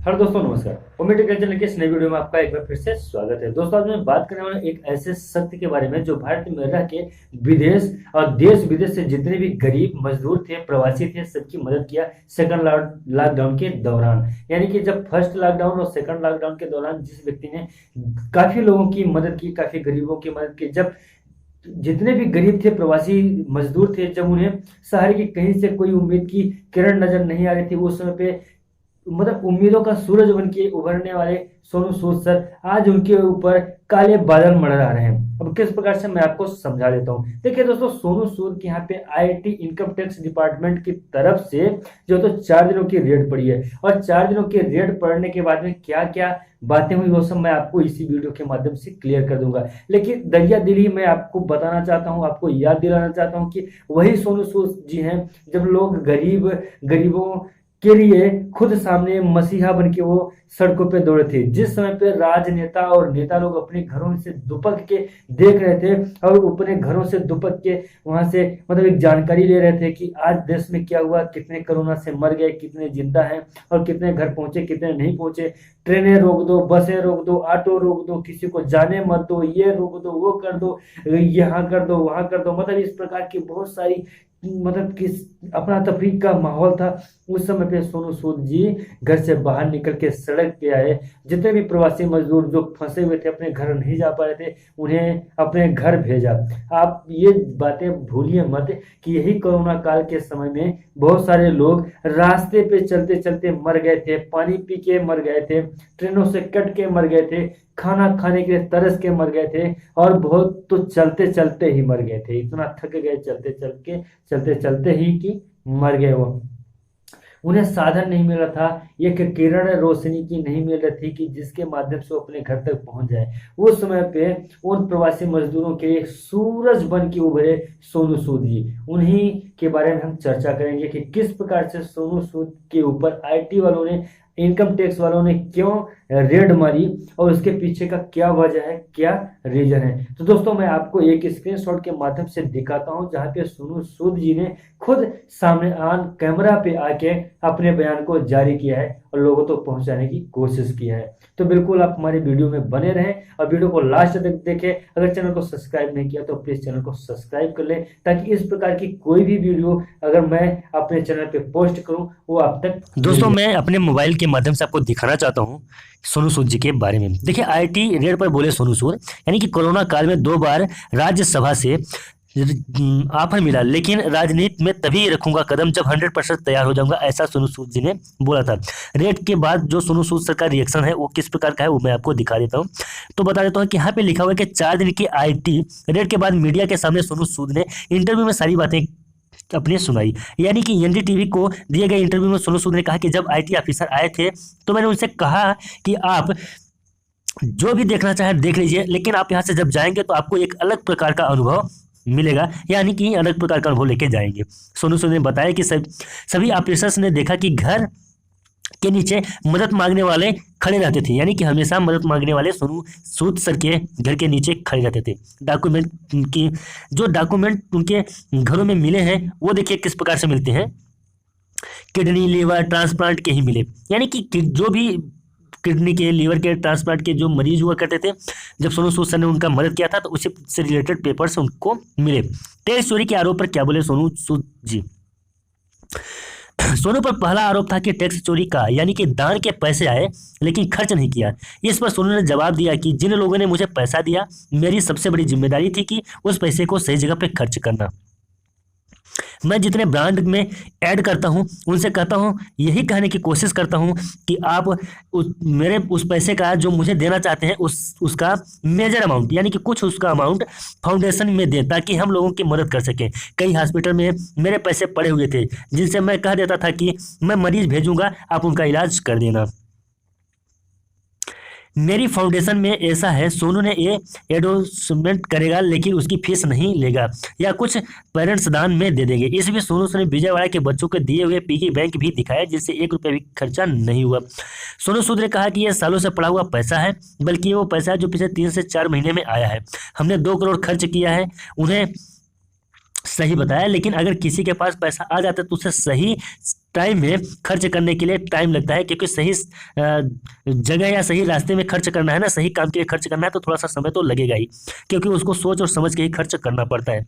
Hello दोस्तों, नमस्कार। उम्मीद है चैनल के इस नई वीडियो में आपका एक बार फिर से स्वागत है। दोस्तों, आज मैं बात करने वाला एक ऐसे शख्स के बारे में जो भारत में रह के विदेश और देश विदेश से जितने भी गरीब मजदूर थे, प्रवासी थे, सबकी मदद किया सेकंड लॉकडाउन के दौरान। यानी कि जब फर्स्ट लॉकडाउन और सेकंड लॉकडाउन के दौरान जिस व्यक्ति ने काफी लोगों की मदद की, काफी गरीबों की मदद की, जब जितने भी गरीब थे, प्रवासी मजदूर थे, जब उन्हें शहर की कहीं से कोई उम्मीद की किरण नजर नहीं आ रही थी, उस समय पे मतलब उम्मीदों का सूरज बन के उभरने वाले सोनू सूद सर आज उनके ऊपर काले बादल मंडरा रहे हैं। अब किस प्रकार से मैं आपको समझा देता हूँ। देखिए दोस्तों, सोनू सूद के यहाँ पे आईआईटी इनकम टैक्स डिपार्टमेंट की तरफ से जो तो 4 दिनों की रेड पड़ी है, और 4 दिनों की रेड पड़ने के बाद में क्या क्या बातें हुई वो सब मैं आपको इसी वीडियो के माध्यम से क्लियर कर दूंगा। लेकिन दरिया दिली मैं आपको बताना चाहता हूँ, आपको याद दिलाना चाहता हूँ कि वही सोनू सूद जी हैं जब लोग गरीबों के लिए खुद सामने मसीहा बन के वो सड़कों पे दौड़े थे। जिस समय पे राजनेता और नेता लोग अपने घरों से दुपक के देख रहे थे और अपने घरों से दुपक के वहां से मतलब एक जानकारी ले रहे थे कि आज देश में क्या हुआ, कितने कोरोना से मर गए, कितने जिंदा हैं और कितने घर पहुंचे, कितने नहीं पहुंचे। ट्रेनें रोक दो, बसें रोक दो, ऑटो रोक दो, किसी को जाने मत दो, ये रोक दो, वो कर दो, यहाँ कर दो, वहां कर दो। मतलब इस प्रकार की बहुत सारी मतलब किस अपना तफरीक का माहौल था। उस समय पे सोनू सूद जी घर से बाहर निकल के सड़क पे आए। जितने भी प्रवासी मजदूर जो फंसे हुए थे, अपने घर नहीं जा पा रहे थे, उन्हें अपने घर भेजा। आप ये बातें भूलिए मत कि यही कोरोना काल के समय में बहुत सारे लोग रास्ते पे चलते चलते मर गए थे, पानी पी के मर गए थे, ट्रेनों से कट के मर गए थे, खाना खाने के लिए तरस के मर गए थे, और बहुत तो चलते चलते ही मर गए थे। इतना थक गए चलते चलते ही कि मर गए वो। उन्हें साधन नहीं मिल रहा था, एक किरण रोशनी की नहीं मिल रही थी कि जिसके माध्यम से वो अपने घर तक पहुंच जाए। उस समय पे उन प्रवासी मजदूरों के लिए सूरज बन के उभरे सोनू सूद जी। उन्हीं के बारे में हम चर्चा करेंगे कि किस प्रकार से सोनू सूद के ऊपर आईटी वालों ने, इनकम टैक्स वालों ने क्यों रेड मारी और उसके पीछे का क्या वजह है, क्या रीजन है। तो दोस्तों, मैं आपको एक स्क्रीनशॉट के माध्यम से दिखाता हूं जहां पे सोनू सूद जी ने खुद सामने आन कैमरा पे आके अपने बयान को जारी किया है और लोगों तक पहुंचाने की कोशिश की है। तो बिल्कुल आप हमारे वीडियो में बने रहें और वीडियो को लास्ट तक देखें। अगर चैनल को सब्सक्राइब नहीं किया तो प्लीज चैनल को सब्सक्राइब कर लें, ताकि इस प्रकार की कोई भी वीडियो अगर मैं अपने चैनल पे पोस्ट करूं वो आप तक दोस्तों, मैं अपने मोबाइल के माध्यम से आपको दिखाना चाहता हूँ सोनू सूद जी के बारे में। देखिए, आईटी रेड पर बोले सोनू सूद, यानी कि कोरोना काल में 2 बार राज्यसभा से ऑफर मिला, लेकिन राजनीति में तभी रखूंगा कदम जब 100% तैयार हो जाऊंगा, ऐसा सोनू सूद जी ने बोला था। रेड के बाद जो सोनू सूद सर का रिएक्शन है वो किस प्रकार का है वो मैं आपको दिखा देता हूँ। तो बता देता हूँ कि यहाँ पे लिखा हुआ है कि 4 दिन की आईटी रेड के बाद मीडिया के सामने सोनू सूद ने इंटरव्यू में सारी बातें अपने सुनाई। यानी कि एनडीटीवी को दिए गए इंटरव्यू में सोनू सूद ने कहा कि जब आईटी ऑफिसर आए थे तो मैंने उनसे कहा कि आप जो भी देखना चाहें देख लीजिए, लेकिन आप यहाँ से जब जाएंगे तो आपको एक अलग प्रकार का अनुभव मिलेगा, यानी कि अलग प्रकार का अनुभव लेके जाएंगे। सोनू सूद ने बताया कि सभी ऑफिसर्स ने देखा कि घर के नीचे मदद मांगने वाले खड़े रहते थे, यानी कि हमेशा मदद मांगने वाले सोनू सूद सर के घर के नीचे खड़े रहते थे। डॉक्यूमेंट की जो डॉक्यूमेंट उनके घरों में मिले हैं वो देखिए किस प्रकार से मिलते हैं। किडनी, लीवर ट्रांसप्लांट के ही मिले, यानी कि जो भी किडनी के, लीवर के, ट्रांसप्लांट के जो मरीज हुआ करते थे, जब सोनू सूद सर ने उनका मदद किया था तो उसी से रिलेटेड पेपर्स उनको मिले। टैक्स चोरी के आरोप पर क्या बोले सोनू सूद जी। सोनू पर पहला आरोप था कि टैक्स चोरी का, यानी कि दान के पैसे आए लेकिन खर्च नहीं किया। इस पर सोनू ने जवाब दिया कि जिन लोगों ने मुझे पैसा दिया, मेरी सबसे बड़ी जिम्मेदारी थी कि उस पैसे को सही जगह पर खर्च करना। मैं जितने ब्रांड में ऐड करता हूं उनसे कहता हूं, यही कहने की कोशिश करता हूं कि आप मेरे उस पैसे का जो मुझे देना चाहते हैं उसका मेजर अमाउंट, यानी कि कुछ उसका अमाउंट फाउंडेशन में दें, ताकि हम लोगों की मदद कर सकें। कई हॉस्पिटल में मेरे पैसे पड़े हुए थे जिनसे मैं कह देता था कि मैं मरीज भेजूंगा, आप उनका इलाज कर देना। मेरी फाउंडेशन में ऐसा है, सोनू ने ये एडोसमेंट करेगा लेकिन उसकी फीस नहीं लेगा, या कुछ पेरेंट्स दान में दे देंगे। इस बीच सोनू ने विजयवाड़ा के बच्चों को दिए हुए पिगी बैंक भी दिखाया जिससे 1 रुपया भी खर्चा नहीं हुआ। सोनू सूद ने कहा कि यह सालों से पड़ा हुआ पैसा है, बल्कि ये वो पैसा है जो पिछले 3 से 4 महीने में आया है। हमने 2 करोड़ खर्च किया है, उन्हें सही बताया, लेकिन अगर किसी के पास पैसा आ जाता है तो उसे सही टाइम में खर्च करने के लिए टाइम लगता है, क्योंकि सही जगह या सही रास्ते में खर्च करना है ना, सही काम के लिए खर्च करना है तो थोड़ा सा समय तो लगेगा ही, क्योंकि उसको सोच और समझ के ही खर्च करना पड़ता है।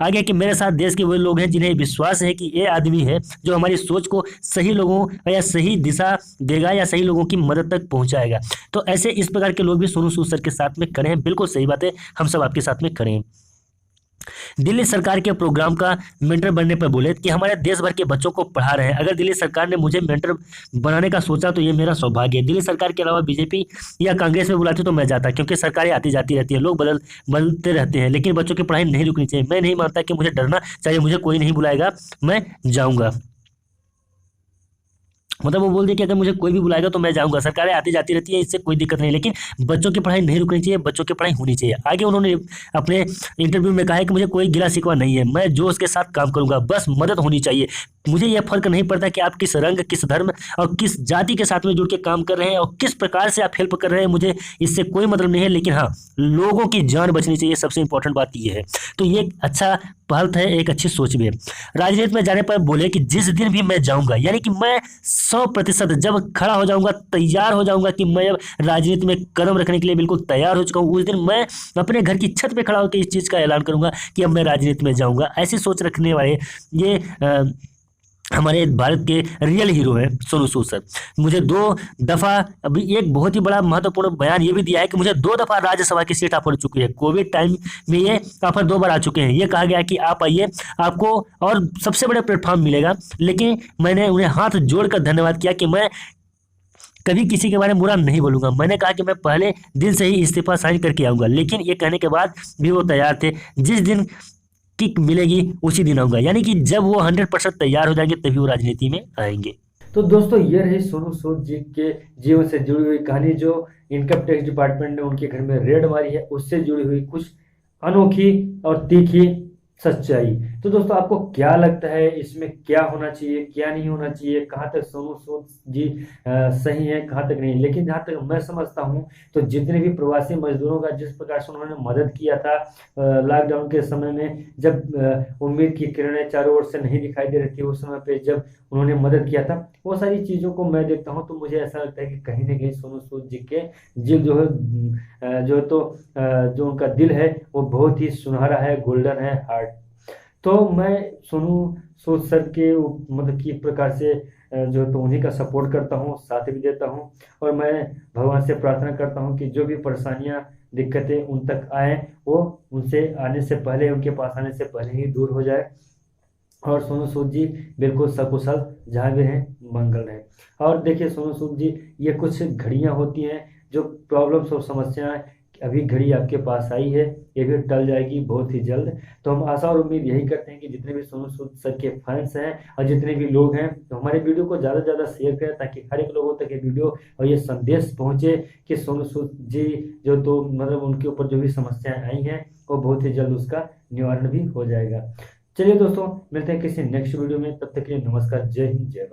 आगे कि मेरे साथ देश के वो लोग हैं जिन्हें विश्वास है कि ये आदमी है जो हमारी सोच को सही लोगों या सही दिशा देगा या सही लोगों की मदद तक पहुंचाएगा। तो ऐसे इस प्रकार के लोग भी सोनू सूद सर के साथ में खड़े हैं। बिल्कुल सही बात है, हम सब आपके साथ में खड़े हैं। दिल्ली सरकार के प्रोग्राम का मेंटर बनने पर बोले कि हमारे देश भर के बच्चों को पढ़ा रहे हैं। अगर दिल्ली सरकार ने मुझे मेंटर बनाने का सोचा तो ये मेरा सौभाग्य है। दिल्ली सरकार के अलावा बीजेपी या कांग्रेस में बुलाती तो मैं जाता, क्योंकि सरकारें आती जाती रहती है, लोग बदलते रहते हैं, लेकिन बच्चों की पढ़ाई नहीं रुकनी चाहिए। मैं नहीं मानता कि मुझे डरना चाहिए, मुझे कोई नहीं बुलाएगा मैं जाऊंगा। मतलब वो बोल दिया कि अगर मुझे कोई भी बुलाएगा तो मैं जाऊंगा, सरकारें आती जाती रहती है, इससे कोई दिक्कत नहीं, लेकिन बच्चों की पढ़ाई नहीं रुकनी चाहिए, बच्चों की पढ़ाई होनी चाहिए। आगे उन्होंने अपने इंटरव्यू में कहा है कि मुझे कोई गिला शिकवा नहीं है, मैं जोश के साथ काम करूंगा, बस मदद होनी चाहिए। मुझे यह फर्क नहीं पड़ता कि आप किस रंग, किस धर्म और किस जाति के साथ में जुड़ के काम कर रहे हैं और किस प्रकार से आप हेल्प कर रहे हैं, मुझे इससे कोई मतलब नहीं है, लेकिन हाँ, लोगों की जान बचनी चाहिए, सबसे इंपॉर्टेंट बात यह है। तो ये एक अच्छा पहल है, एक अच्छी सोच भी है। राजनीति में जाने पर बोले कि जिस दिन भी मैं जाऊंगा, यानी कि मैं 100% जब खड़ा हो जाऊंगा, तैयार हो जाऊंगा कि मैं अब राजनीति में कदम रखने के लिए बिल्कुल तैयार हो चुका हूं, उस दिन मैं अपने घर की छत पे खड़ा होकर इस चीज का ऐलान करूंगा कि अब मैं राजनीति में जाऊंगा। ऐसी सोच रखने वाले ये हमारे भारत के रियल हीरो हैं सोनू सूद सर। मुझे 2 दफा, अभी एक बहुत ही बड़ा महत्वपूर्ण बयान ये भी दिया है कि मुझे 2 दफा राज्यसभा की सीट ऑफर हो चुकी है। कोविड टाइम में ये ऑफर 2 बार आ चुके हैं। ये कहा गया कि आप आइए, आपको और सबसे बड़ा प्लेटफॉर्म मिलेगा, लेकिन मैंने उन्हें हाथ जोड़कर धन्यवाद किया कि मैं कभी किसी के बारे में बुरा नहीं बोलूंगा। मैंने कहा कि मैं पहले दिन से ही इस्तीफा साइन करके आऊंगा, लेकिन ये कहने के बाद भी वो तैयार थे। जिस दिन किक मिलेगी उसी दिन आऊंगा, यानी कि जब वो 100% तैयार हो जाएंगे तभी वो राजनीति में आएंगे। तो दोस्तों ये रही सोनू सूद जी के जीवन से जुड़ी हुई कहानी, जो इनकम टैक्स डिपार्टमेंट ने उनके घर में रेड मारी है, उससे जुड़ी हुई कुछ अनोखी और तीखी सच्चाई। तो दोस्तों आपको क्या लगता है, इसमें क्या होना चाहिए, क्या नहीं होना चाहिए, कहाँ तक सोनू सूद जी सही है, कहाँ तक नहीं। लेकिन जहाँ तक मैं समझता हूँ तो जितने भी प्रवासी मजदूरों का जिस प्रकार से उन्होंने मदद किया था लॉकडाउन के समय में, जब उम्मीद की किरणें चारों ओर से नहीं दिखाई दे रही थी, उस समय पे जब उन्होंने मदद किया था, वो सारी चीज़ों को मैं देखता हूँ तो मुझे ऐसा लगता है कि कहीं ना कहीं सोनू सूद जी के दिल जो है जो उनका दिल है वो बहुत ही सुनहरा है, गोल्डन है, हार्ट। तो मैं सोनू सूद सर के मतलब कि एक प्रकार से जो तो उन्हीं का सपोर्ट करता हूँ, साथ भी देता हूँ, और मैं भगवान से प्रार्थना करता हूँ कि जो भी परेशानियाँ दिक्कतें उन तक आए, वो उनसे आने से पहले, उनके पास आने से पहले ही दूर हो जाए, और सोनू सूद जी बिल्कुल सकुशल जहाँ भी रहें, मंगल रहे। और देखिए सोनू सूद जी, ये कुछ घड़ियाँ होती हैं, जो प्रॉब्लम्स और समस्याएं, अभी घड़ी आपके पास आई है, ये भी टल जाएगी बहुत ही जल्द। तो हम आशा और उम्मीद यही करते हैं कि जितने भी सोनू सूद सर के फैंस हैं और जितने भी लोग हैं, तो हमारे वीडियो को ज़्यादा से ज़्यादा शेयर करें, ताकि हर एक लोगों तक ये वीडियो और ये संदेश पहुँचे कि सोनू सूद जी जो तो मतलब उनके ऊपर जो भी समस्याएं आई हैं, वो बहुत ही जल्द उसका निवारण भी हो जाएगा। चलिए दोस्तों, मिलते हैं किसी नेक्स्ट वीडियो में, तब तक के लिए नमस्कार, जय हिंद, जय भारत।